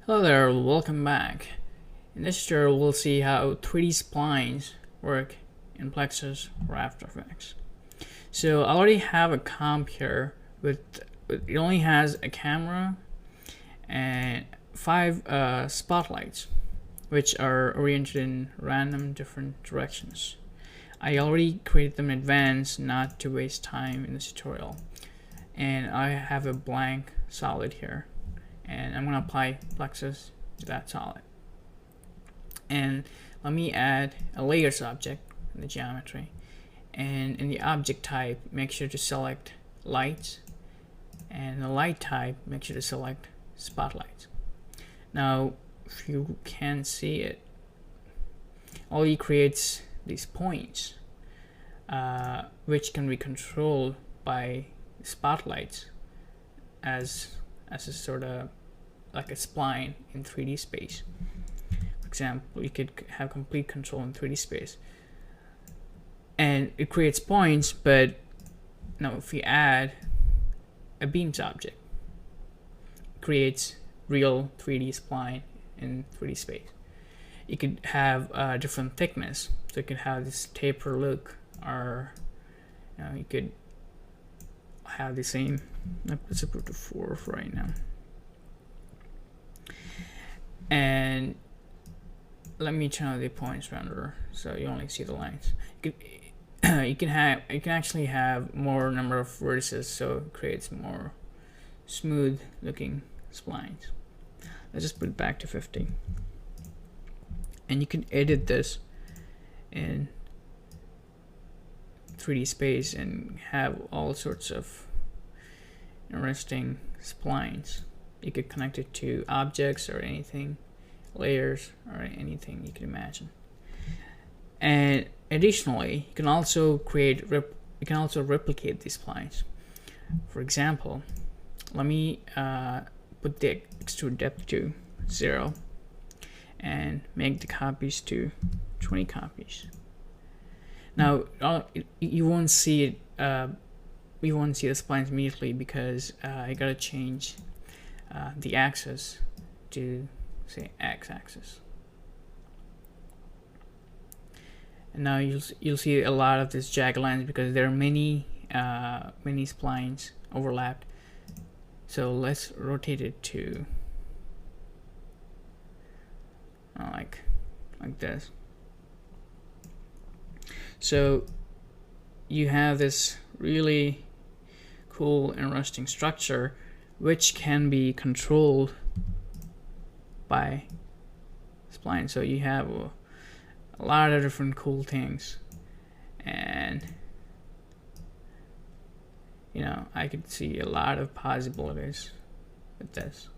Hello there, welcome back. In this tutorial we'll see how 3D splines work in Plexus or After Effects. So I already have a comp here with it only has a camera and 5 spotlights which are oriented in random different directions. I already created them in advance not to waste time in this tutorial, and I have a blank solid here, and I'm going to apply plexus to that solid. And let me add a layers object in the geometry, and in the object type make sure to select lights, and the light type make sure to select spotlights. Now if you can see it, all he creates these points which can be controlled by spotlights as a sort of like a spline in 3D space. For example, you could have complete control in 3D space, and it creates points. But now if you add a beams object, it creates real 3D spline in 3D space. You could have a different thickness, so you could have this taper look, or you could have the same. Let's put to 4 for right now. And let me turn on the points renderer so you only see the lines. You can actually have more number of vertices, so it creates more smooth looking splines. Let's just put it back to 50. And you can edit this in 3D space and have all sorts of interesting splines. You could connect it to objects or anything, layers or anything you can imagine. And additionally, you can also replicate these splines. For example, let me put the extrude depth to 0 and make the copies to 20 copies. Now you won't see it. You won't see the splines immediately because I gotta change the axis to say x-axis. And now you'll see a lot of this jagged lines because there are many splines overlapped. So let's rotate it to like this. So you have this really cool, interesting structure which can be controlled by spline. So you have a lot of different cool things, and I could see a lot of possibilities with this.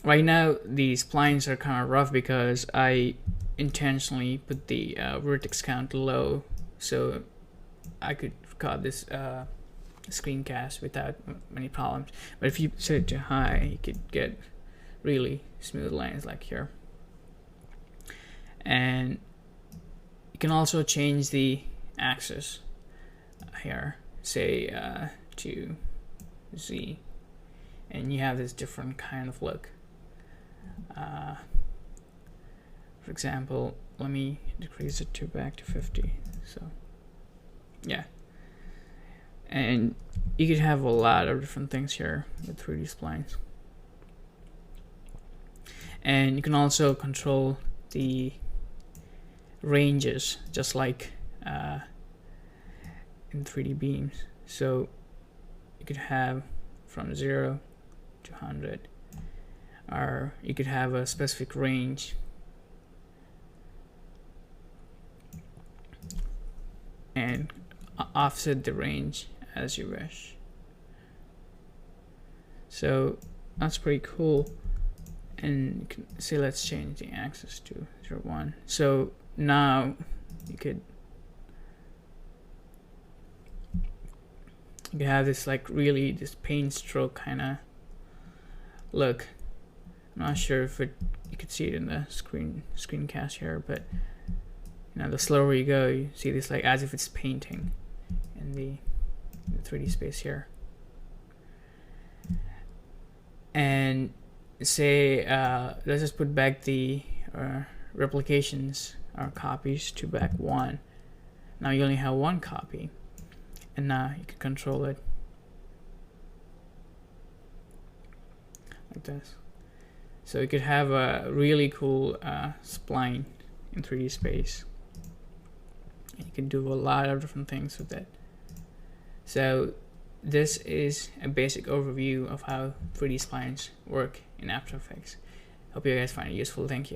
Right now the splines are kind of rough because I intentionally put the vertex count low so I could record this screencast without many problems. But if you set it to high, you could get really smooth lines like here. And you can also change the axis here, say to Z, and you have this different kind of look. For example, let me decrease it to back to 50. So yeah, and you could have a lot of different things here with 3D splines. And you can also control the ranges just like in 3D beams. So you could have from 0 to 100, or you could have a specific range. And offset the range as you wish. So that's pretty cool. And you can see, let's change the axis to 0, 1. So now you could have this like really this paint stroke kind of look. I'm not sure if you could see it in the screencast here, but the slower you go, you see this like as if it's painting in the 3D space here. And say let's just put back the replications or copies to back 1. Now you only have 1 copy, and now you can control it like this. So you could have a really cool spline in 3D space. You can do a lot of different things with it. So this is a basic overview of how 3D splines work in After Effects. Hope you guys find it useful. Thank you.